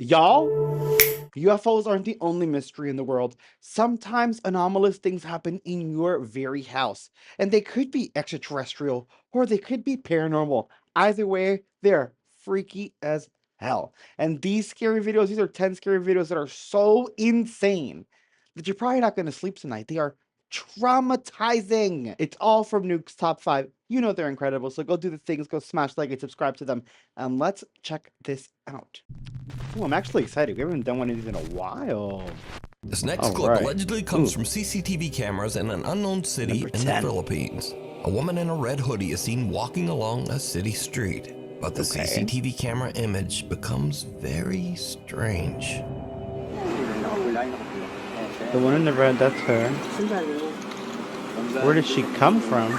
Y'all, UFOs aren't the only mystery in the world. Sometimes anomalous things happen in your very house, and they could be extraterrestrial or they could be paranormal. Either way, they're freaky as hell. And these scary videos, these are 10 scary videos that are so insane that you're probably not going to sleep tonight. They are traumatizing. It's all from Nuke's Top 5. You know they're incredible, so go do the things, go smash like and subscribe to them, and let's check this out. Oh, I'm actually excited. We haven't done one of these in a while. This next clip allegedly comes from CCTV cameras in an unknown city in the Philippines. A woman in a red hoodie is seen walking along a city street, but the CCTV camera image becomes very strange. The one in the red, that's her. Where did she come from?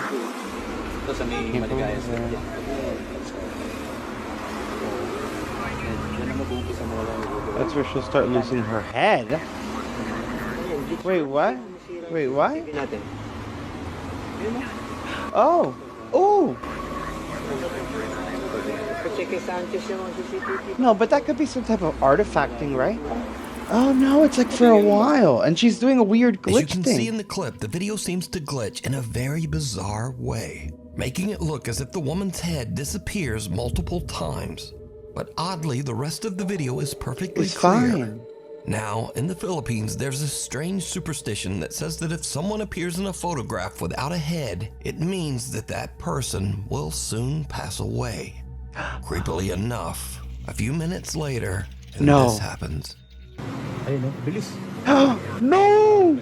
That's where she'll start losing her head. Wait, what? Wait, what? Oh! Oh! No, but that could be some type of artifact thing, right? Oh no, it's like for a while, and she's doing a weird glitch thing. As you can see in the clip, the video seems to glitch in a very bizarre way, making it look as if the woman's head disappears multiple times. But oddly, the rest of the video is perfectly clear. Fine. Now, in the Philippines, there's a strange superstition that says that if someone appears in a photograph without a head, it means that that person will soon pass away. Creepily enough, a few minutes later, this happens. No!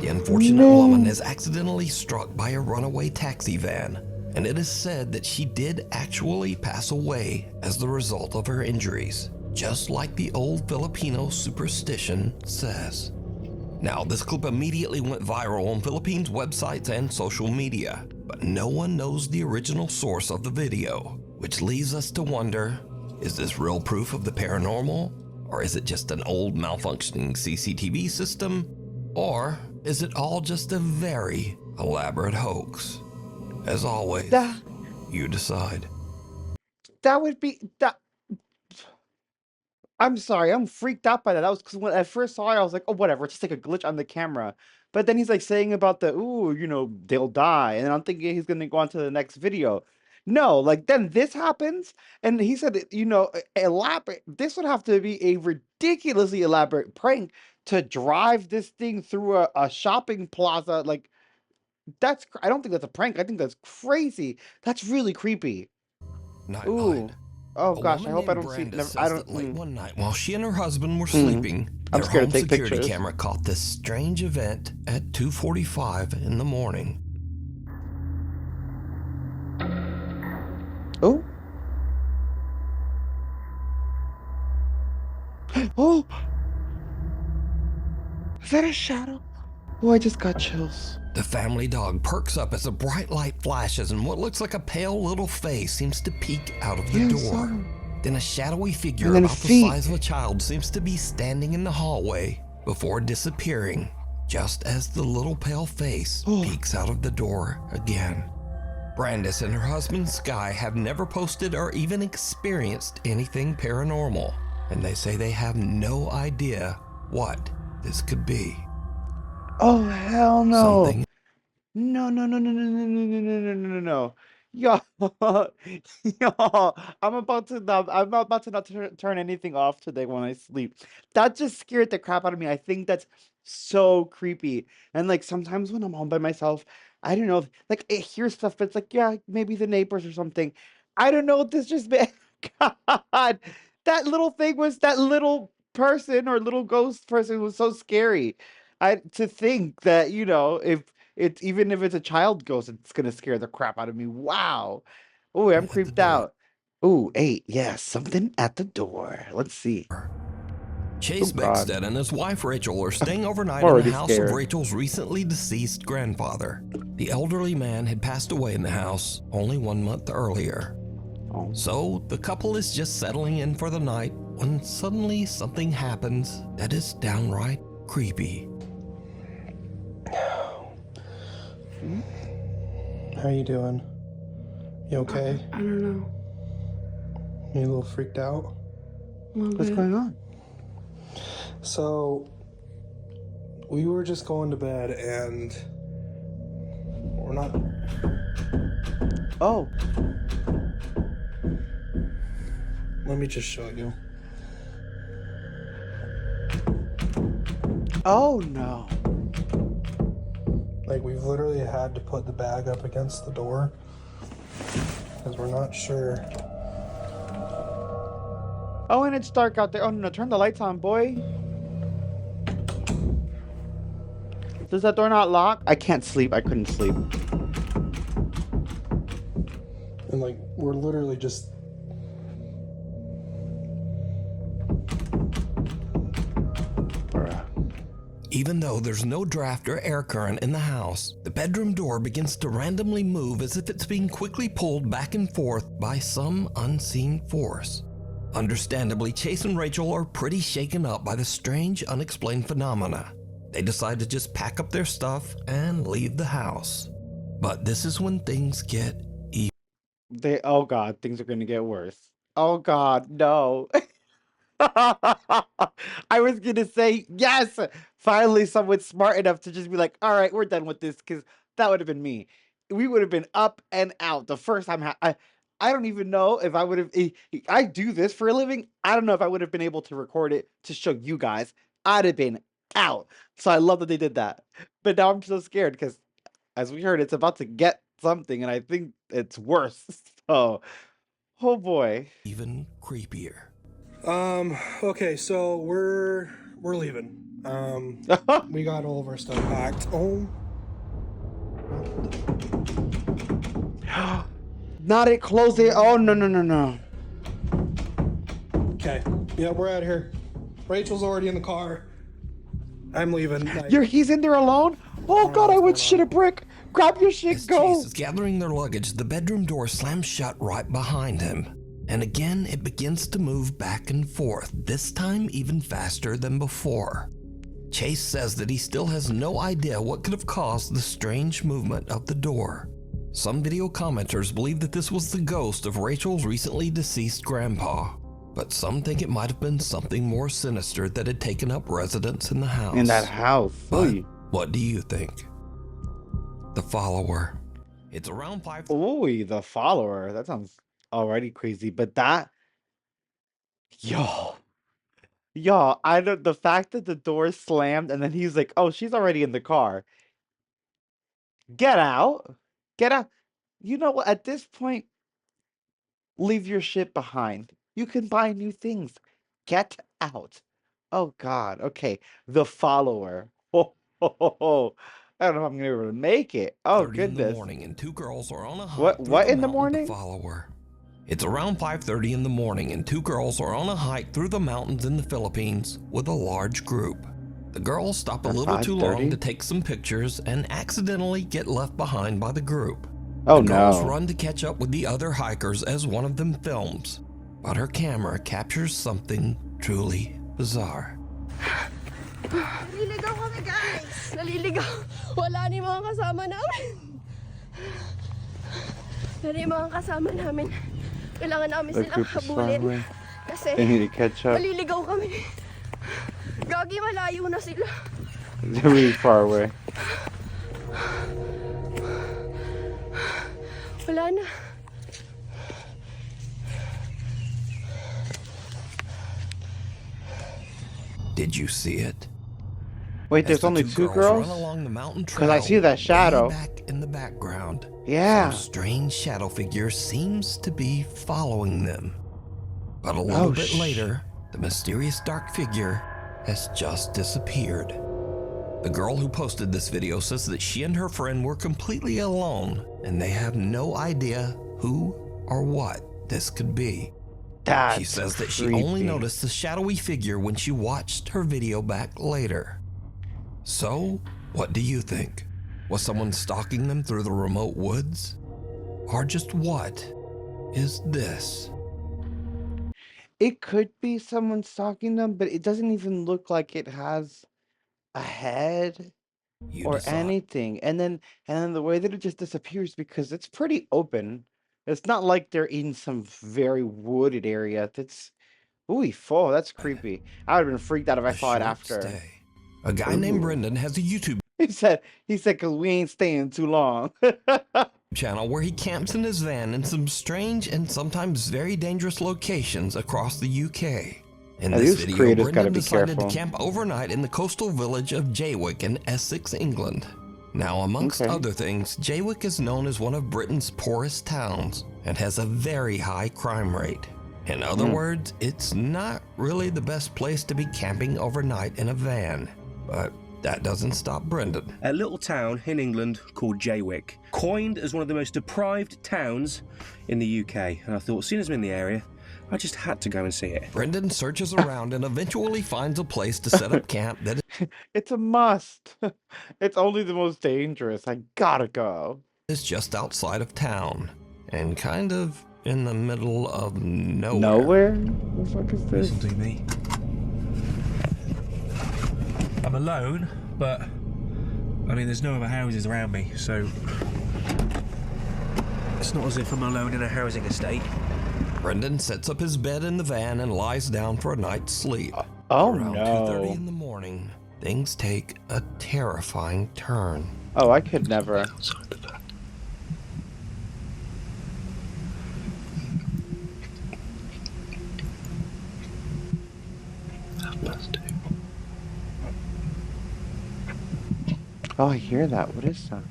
The unfortunate woman is accidentally struck by a runaway taxi van, and it is said that she did actually pass away as the result of her injuries, just like the old Filipino superstition says. Now, this clip immediately went viral on Philippines websites and social media, but no one knows the original source of the video, which leaves us to wonder, is this real proof of the paranormal? Or is it just an old malfunctioning CCTV system? Or is it all just a very elaborate hoax? As always, you decide. That would be that. I'm sorry, I'm freaked out by that. That was because when I first saw it, I was like, oh, whatever, it's just like a glitch on the camera. But then he's like saying about the, ooh, you know, they'll die. And I'm thinking he's going to go on to the next video. No, like then this happens. And he said, you know, elaborate. This would have to be a ridiculously elaborate prank to drive this thing through a shopping plaza. Like, I don't think that's a prank. I think that's crazy. That's really creepy. Ooh. Oh gosh, I hope I don't see. I don't. Late one night, while she and her husband were sleeping, their home security camera caught this strange event at 2:45 in the morning. Oh. Oh. Is that a shadow? Oh, I just got chills. The family dog perks up as a bright light flashes and what looks like a pale little face seems to peek out of the door. Then a shadowy figure about the size of a child seems to be standing in the hallway before disappearing, just as the little pale face peeks out of the door again. Brandis and her husband Sky have never posted or even experienced anything paranormal, and they say they have no idea what this could be. Oh hell no! No! Y'all, y'all, I'm about to not turn anything off today when I sleep. That just scared the crap out of me. I think that's so creepy. And like sometimes when I'm home by myself, I don't know, like I hear stuff, but it's like, yeah, maybe the neighbors or something. I don't know. This just God, that little person or little ghost person was so scary. To think that, you know, even if it's a child ghost, it's gonna scare the crap out of me. Wow. Oh, I'm creeped out. Oh, 8. Yeah, something at the door. Let's see. Chase Beckstead and his wife Rachel are staying overnight in the house of Rachel's recently deceased grandfather. The elderly man had passed away in the house only 1 month earlier. So the couple is just settling in for the night when suddenly something happens that is downright creepy. How are you doing? You okay? I don't know. You a little freaked out? A little What's bit. going on? So, we were just going to bed and we're not. Oh. Let me just show you. Oh no. Like, we've literally had to put the bag up against the door because we're not sure. Oh, and it's dark out there. Oh no, turn the lights on, boy. Does that door not lock? I can't sleep. I couldn't sleep. And, like, we're literally just. Bruh. Even though there's no draft or air current in the house, the bedroom door begins to randomly move as if it's being quickly pulled back and forth by some unseen force. Understandably, Chase and Rachel are pretty shaken up by the strange, unexplained phenomena. They decide to just pack up their stuff and leave the house. But this is when things get evil. Oh god, things are gonna get worse. Oh god, no. I was gonna say yes. Finally, someone smart enough to just be like, "All right, we're done with this," because that would have been me. We would have been up and out the first time. I don't even know if I would have. I do this for a living. I don't know if I would have been able to record it to show you guys. I'd have been out. So I love that they did that. But now I'm so scared because, as we heard, it's about to get something, and I think it's worse. So, oh boy. Even creepier. Okay, so we're leaving. We got all of our stuff packed. Oh. Not it. Close it. Oh no no no no. Okay. Yeah, we're out of here. Rachel's already in the car. I'm leaving. He's in there alone? Oh god, I would shit a brick. Grab your shit, As go. Chase is gathering their luggage, the bedroom door slams shut right behind him. And again, it begins to move back and forth, this time even faster than before. Chase says that he still has no idea what could have caused the strange movement of the door. Some video commenters believe that this was the ghost of Rachel's recently deceased grandpa, but some think it might have been something more sinister that had taken up residence in the house. In that house. But what do you think? The follower. It's around 5. Ooh, the follower. That sounds already crazy, but that. Yo. Yo, I don't. The fact that the door slammed and then he's like, oh, she's already in the car. Get out. Get out. You know what? At this point, leave your shit behind. You can buy new things. Get out. Oh God. Okay. The follower. Oh. I don't know if I'm gonna be able to make it. Oh 30 in the goodness. morning and two girls are on a What? hike through What the in the mountain to morning? follower. It's around 5:30 in the morning and two girls are on a hike through the mountains in the Philippines with a large group. The girls stop a At little too long 5:30? to take some pictures and accidentally get left behind by the group. Oh The girls no. run to catch up with the other hikers as one of them films, but her camera captures something truly bizarre. Naliligaw kami, guys! Naliligaw! Wala ni mga kasama namin! Wala ni mga kasama namin. Kailangan namin The silang group is far habulin. away. Kasi They need to catch up. maliligaw kami. Gagi, malayo na sila. They're really far away. Wala na. Did you see it? Wait, As there's the only two girls? run along the mountain 'Cause I trail, see that shadow. way back in the background. Yeah. Some strange shadow figure seems to be following them. But a little bit later, the mysterious dark figure has just disappeared. The girl who posted this video says that she and her friend were completely alone and they have no idea who or what this could be. That's She says that she only creepy. noticed the shadowy figure when she watched her video back later. So, what do you think? Was someone stalking them through the remote woods? Or just what is this? It could be someone stalking them, but it doesn't even look like it has a head You or decide. anything. And then the way that it just disappears because it's pretty open. It's not like they're in some very wooded area. That's ooh, full. That's creepy. I would have been freaked out if I A saw it short after. stay. A guy named Ooh. Brendan has a YouTube He said, cause we ain't staying too long. channel where he camps in his van in some strange and sometimes very dangerous locations across the UK. In Yeah, this these video, creators gotta Brendan be decided to careful. camp overnight in the coastal village of Jaywick in Essex, England. Now, amongst Okay. other things, Jaywick is known as one of Britain's poorest towns and has a very high crime rate. In other words, it's not really the best place to be camping overnight in a van. But that doesn't stop Brendan. A little town in England called Jaywick, coined as one of the most deprived towns in the UK. And I thought, as soon as I'm in the area, I just had to go and see it. Brendan searches around and eventually finds a place to set up camp that It's a must. It's only the most dangerous. I gotta go. is just outside of town and kind of in the middle of nowhere. Nowhere? What the fuck is this? Listen to me. I'm alone, but I mean, there's no other houses around me, so it's not as if I'm alone in a housing estate. Brendan sets up his bed in the van and lies down for a night's sleep. Oh Around no. 2:30 in the morning, things take a terrifying turn. Oh, I could never. Oh, I hear that. What is that?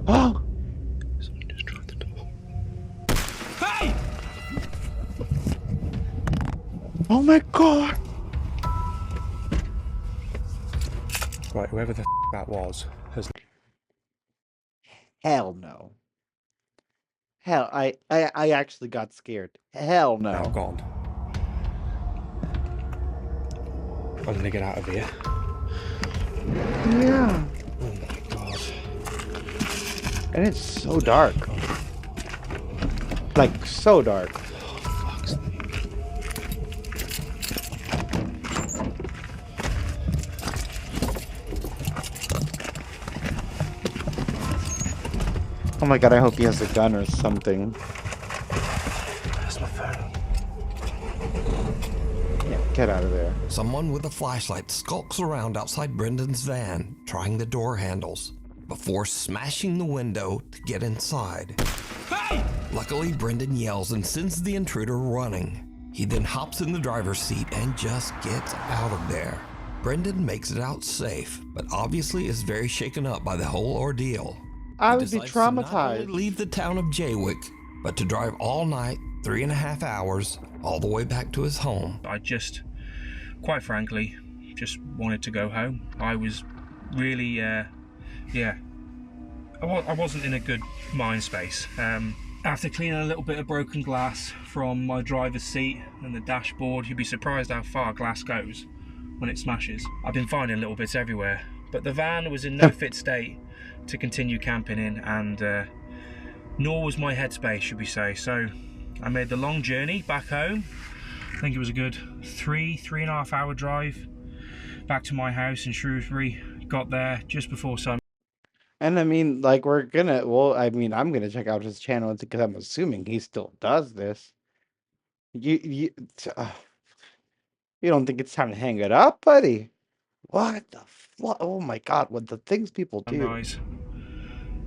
Oh! Someone just tried the door. Oh my god! Right, whoever the that was has Hell no. Hell, I actually got scared. Hell now no. gone. I'm gonna get out of here. Yeah. Oh my god. And it's so dark. Like, so dark. Fuck's sake. Oh my god, I hope he has a gun or something. Where's my phone? Yeah, get out of there. Someone with a flashlight skulks around outside Brendan's van, trying the door handles, before smashing the window to get inside. Luckily, Brendan yells and sends the intruder running. He then hops in the driver's seat and just gets out of there. Brendan makes it out safe, but obviously is very shaken up by the whole ordeal. I He would be decides to not only traumatized. leave the town of Jaywick, but to drive all night, 3.5 hours, all the way back to his home. I just, quite frankly, just wanted to go home. I was really, yeah, I wasn't in a good mind space. After cleaning a little bit of broken glass from my driver's seat and the dashboard, you'd be surprised how far glass goes when it smashes. I've been finding little bits everywhere, but the van was in no fit state to continue camping in, and nor was my headspace, should we say. So I made the long journey back home. I think it was a good 3.5 hour drive back to my house in Shrewsbury. Got there just before sun. And I mean, like, I'm gonna check out his channel because I'm assuming he still does this. You, uh, you don't think it's time to hang it up, buddy? What the fuck? Oh my god, what the things people do. Sunrise.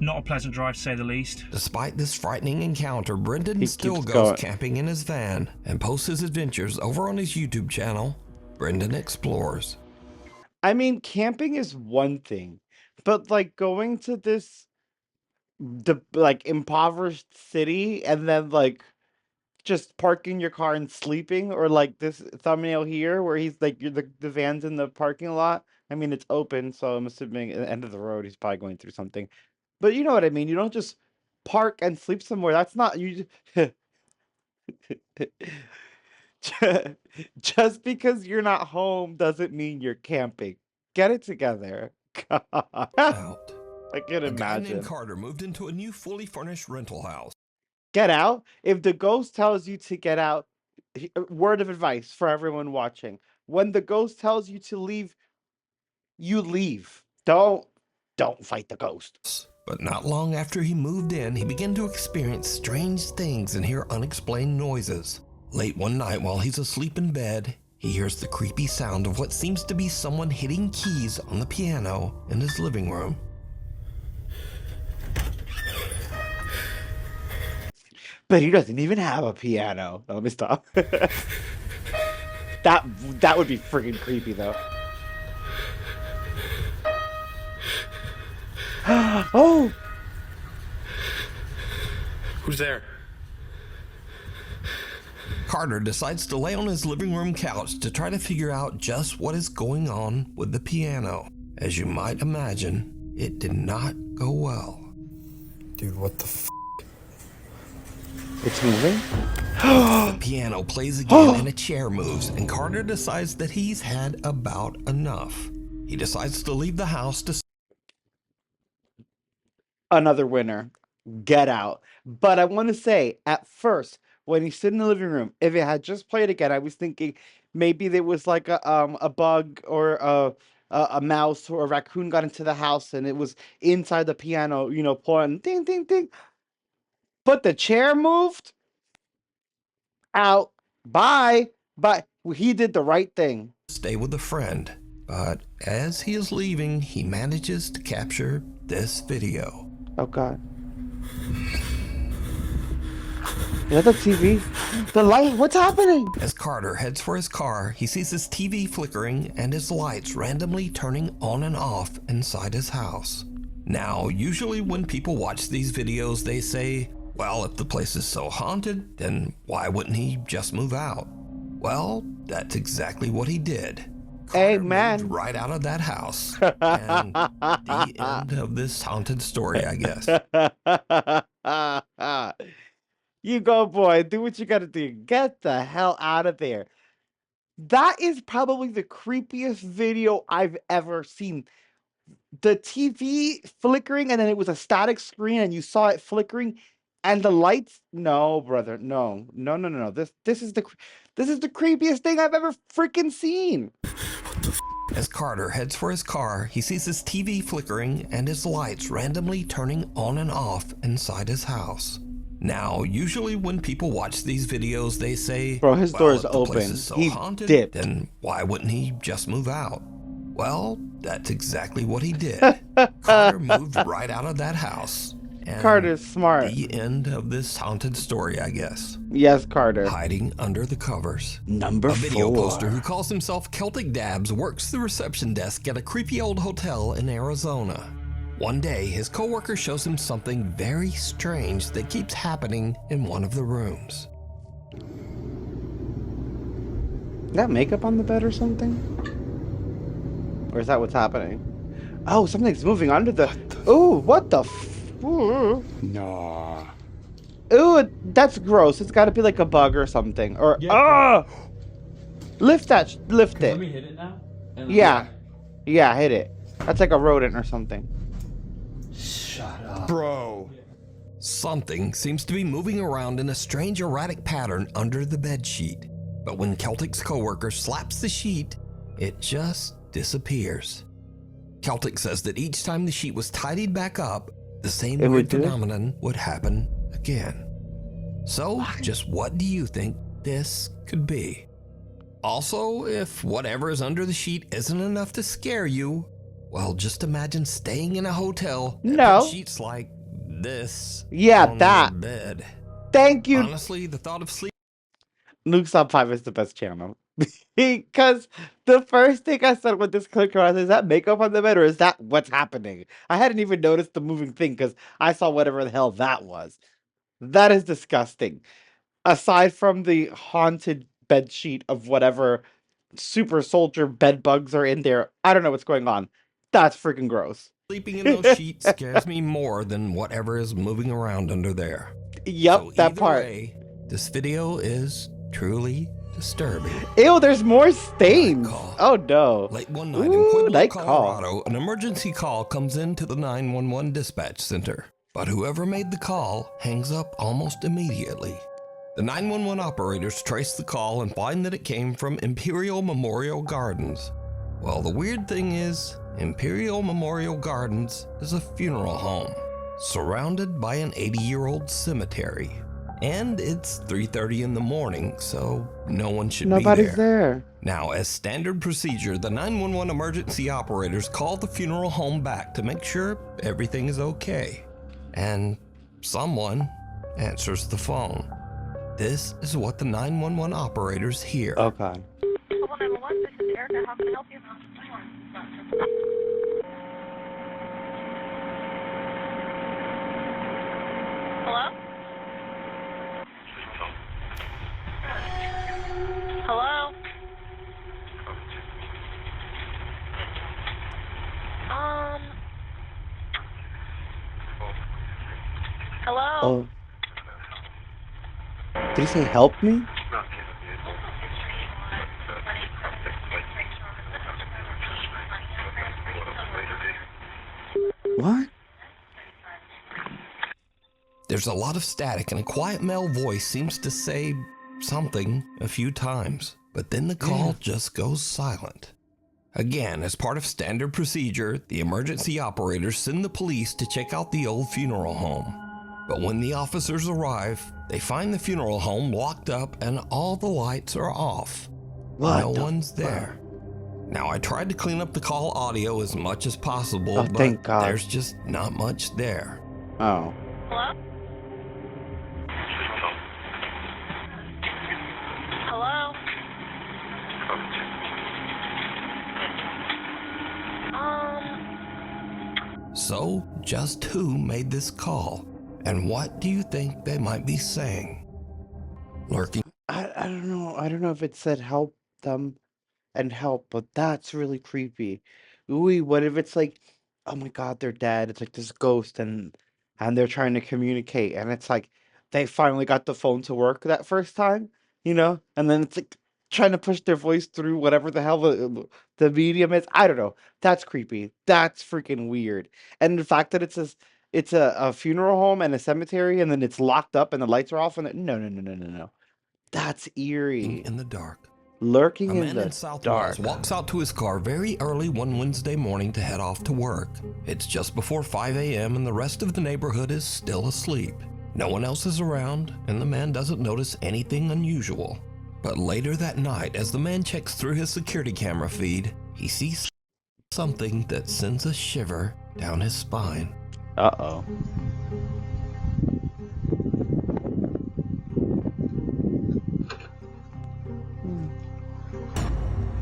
Not a pleasant drive, to say the least. Despite this frightening encounter, Brendan He still keeps goes going. camping in his van and posts his adventures over on his YouTube channel, Brendan Explores. I mean, camping is one thing, but like going to this like impoverished city and then like just parking your car and sleeping, or like this thumbnail here where he's like the van's in the parking lot. I mean, it's open, so I'm assuming at the end of the road he's probably going through something. But you know what I mean? You don't just park and sleep somewhere. That's not you. Just because you're not home doesn't mean you're camping. Get it together. God. Out. I can A guy named imagine. Carter moved into a new fully furnished rental house. Get out. If the ghost tells you to get out, word of advice for everyone watching. When the ghost tells you to leave, you leave. Don't don't fight the ghost. But not long after he moved in, he began to experience strange things and hear unexplained noises. Late one night while he's asleep in bed, he hears the creepy sound of what seems to be someone hitting keys on the piano in his living room. But he doesn't even have a piano. Let me stop. That would be freaking creepy though. Oh! Who's there? Carter decides to lay on his living room couch to try to figure out just what is going on with the piano. As you might imagine, it did not go well. Dude, what the f? It's moving? The piano plays again and a chair moves, and Carter decides that he's had about enough. He decides to leave the house to... Another winner. Get Out. But I want to say, at first, when he stood in the living room, if it had just played again, I was thinking maybe there was like a bug or a mouse or a raccoon got into the house and it was inside the piano, you know, playing ding ding ding. But the chair moved out. Bye. But he did the right thing. stay with a friend. But as he is leaving, he manages to capture this video. Oh God. Is that the TV? The light? What's happening? As Carter heads for his car, he sees his TV flickering and his lights randomly turning on and off inside his house. Now, usually when people watch these videos, they say, well, if the place is so haunted, then why wouldn't he just move out? Well, that's exactly what he did. Carter Amen. moved right out of that house. And the end of this haunted story, I guess. You go, boy. Do what you gotta do. Get the hell out of there. That is probably the creepiest video I've ever seen. The TV flickering and then it was a static screen and you saw it flickering and the lights. No, brother. No. This is the creepiest thing I've ever freaking seen. As Carter heads for his car, he sees his TV flickering and his lights randomly turning on and off inside his house. Now, usually when people watch these videos, they say, Bro, his well, door is if the place open. is so He haunted, dipped. then why wouldn't he just move out? Well, that's exactly what he did. Carter moved right out of that house. And Carter's smart. the end of this haunted story, I guess. Yes, Carter. Hiding under the covers. Number A video 4. poster who calls himself Celtic Dabs works the reception desk at a creepy old hotel in Arizona. One day, his coworker shows him something very strange that keeps happening in one of the rooms. Is that makeup on the bed or something? Or is that what's happening? Oh, something's moving under the... Ooh, what the Nah. Ooh, that's gross. It's got to be like a bug or something. Or... Yeah. Lift that... Lift Let it. me hit it now. And Yeah. Yeah, hit it. That's like a rodent or something. Shut up. Bro. Something seems to be moving around in a strange erratic pattern under the bed sheet. But when Celtic's coworker slaps the sheet, it just disappears. Celtic says that each time the sheet was tidied back up, the same It weird would do it? phenomenon would happen again. So, just what do you think this could be? Also, if whatever is under the sheet isn't enough to scare you, well, just imagine staying in a hotel that No. puts sheets like this Yeah, on that. your bed. Thank you. Honestly, the thought of sleep Luke's Top 5 is the best channel. Because the first thing I said with this clicker was, is that makeup on the bed or is that what's happening? I hadn't even noticed the moving thing because I saw whatever the hell that was. That is disgusting. Aside from the haunted bed sheet of whatever super soldier bed bugs are in there, I don't know what's going on. That's freaking gross. sleeping in those sheets scares me more than whatever is moving around under there. Yep, So that either part. way, this video is truly disturbing. Ew, there's more stains. call. Oh no. Late one night Ooh, in Pueblo, night call. Colorado, an emergency call comes into the 911 dispatch center. But whoever made the call hangs up almost immediately. The 911 operators trace the call and find that it came from Imperial Memorial Gardens. Well, the weird thing is, Imperial Memorial Gardens is a funeral home surrounded by an 80-year-old cemetery. And it's 3:30 in the morning, so no one should be Nobody's there. there. Now, as standard procedure, the 911 emergency operators call the funeral home back to make sure everything is okay. And someone answers the phone. This is what the 911 operators hear. Oh God. Hello? Hello? Hello? Oh. Did he say help me? What? There's a lot of static, and a quiet male voice seems to say something a few times, but then the call just goes silent. Again, as part of standard procedure, the emergency operators send the police to check out the old funeral home. But when the officers arrive, they find the funeral home locked up and all the lights are off. What No the one's there. Now, I tried to clean up the call audio as much as possible, Oh, but thank God. there's just not much there. Oh. Hello? Hello? So, just who made this call? And what do you think they might be saying? Lurking I don't know. I don't know if it said help them and help, but that's really creepy. Ooh, what if it's like, oh my God, they're dead. It's like this ghost and they're trying to communicate and it's like they finally got the phone to work that first time, you know? And then it's like trying to push their voice through whatever the hell the medium is. I don't know. That's creepy. That's freaking weird. And the fact that it's a funeral home and a cemetery and then it's locked up and the lights are off and no, no, no, no, no, no. That's eerie. in the dark. Lurking A in man in the South Wales dark. walks out to his car very early one Wednesday morning to head off to work. It's just before 5 a.m. and the rest of the neighborhood is still asleep. No one else is around, and the man doesn't notice anything unusual. But later that night, as the man checks through his security camera feed, he sees something that sends a shiver down his spine. Uh-oh.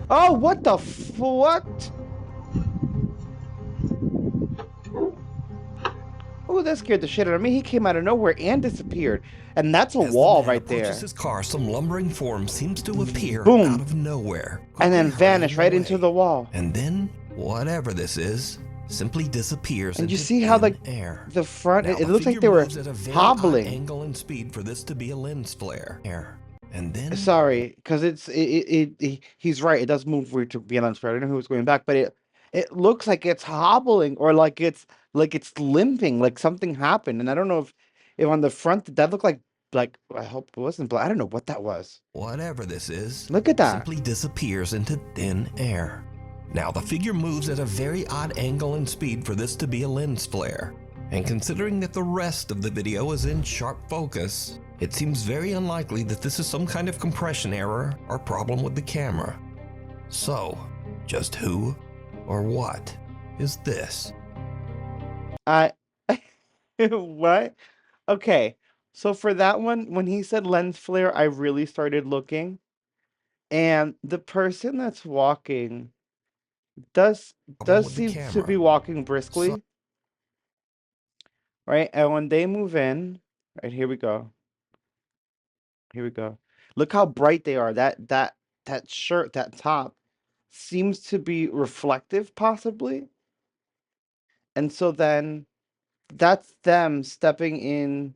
Oh, what the what? Oh, that scared the shit out of me. He came out of nowhere and disappeared. And that's a As the wall man right approaches there. his car, some lumbering form seems to appear Boom. out of nowhere, And then quickly vanish hurrying right into away. the wall. And then, whatever this is, simply disappears And you into see how thin the air. the front, Now, it the looks like figure they were moves at a very odd hobbling. angle and speed for this to be a lens flare. And then Sorry, because he's right. It does move weird to be honest. I don't know who was going back, but it looks like it's hobbling or like it's limping, like something happened. And I don't know if on the front did that look like I hope it wasn't black. I don't know what that was. whatever this is, Look at that. simply disappears into thin air. Now, the figure moves at a very odd angle and speed for this to be a lens flare. And considering that the rest of the video is in sharp focus, it seems very unlikely that this is some kind of compression error or problem with the camera. So, just who or what is this? I what? Okay. So for that one, when he said lens flare, I really started looking. And the person that's walking does Problem does with the seem to be camera. walking So, briskly, right? And when they move in, right, here we go. Here we go. Look how bright they are. That shirt, that top seems to be reflective possibly. And so then that's them stepping in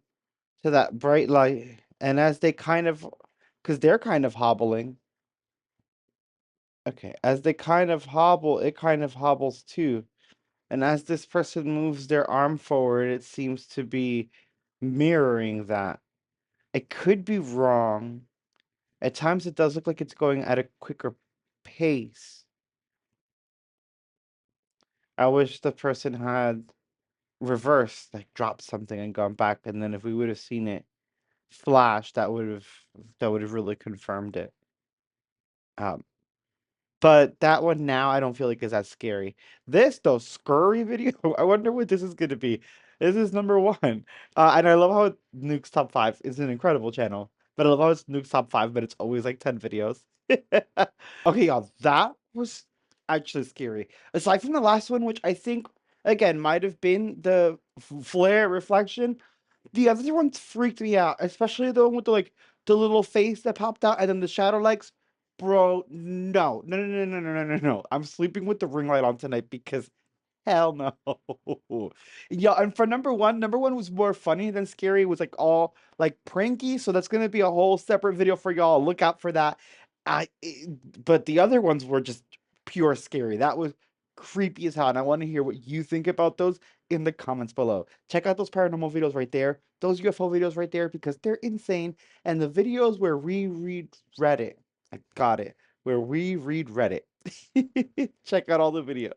to that bright light. And as they kind of, because they're kind of hobbling. Okay, as they kind of hobble, it kind of hobbles too. And as this person moves their arm forward, it seems to be mirroring that. It could be wrong. At times it does look like it's going at a quicker pace. I wish the person had reversed, like dropped something and gone back, and then if we would have seen it flash, that would have really confirmed it. Um, but that one now I don't feel like is as scary. This though, scurry video, I wonder what this is gonna be. This is number one. And I love how Nuke's Top 5 is an incredible channel. But I love how it's Nuke's Top 5, but it's always like 10 videos. Okay, y'all, that was actually scary. Aside from the last one, which I think again might have been the flare reflection, the other ones freaked me out, especially the one with the little face that popped out and then the shadow legs. Bro, no. No, no, no, no, no, no, no, no. I'm sleeping with the ring light on tonight because hell no. Yeah, and for number one was more funny than scary. It was like all like pranky, so that's gonna be a whole separate video for y'all. Look out for that. But the other ones were just pure scary. That was creepy as hell, and I want to hear what you think about those in the comments below. Check out those paranormal videos right there, those UFO videos right there, because they're insane. And the videos where we read Reddit, I got it, where we read Reddit. Check out all the videos.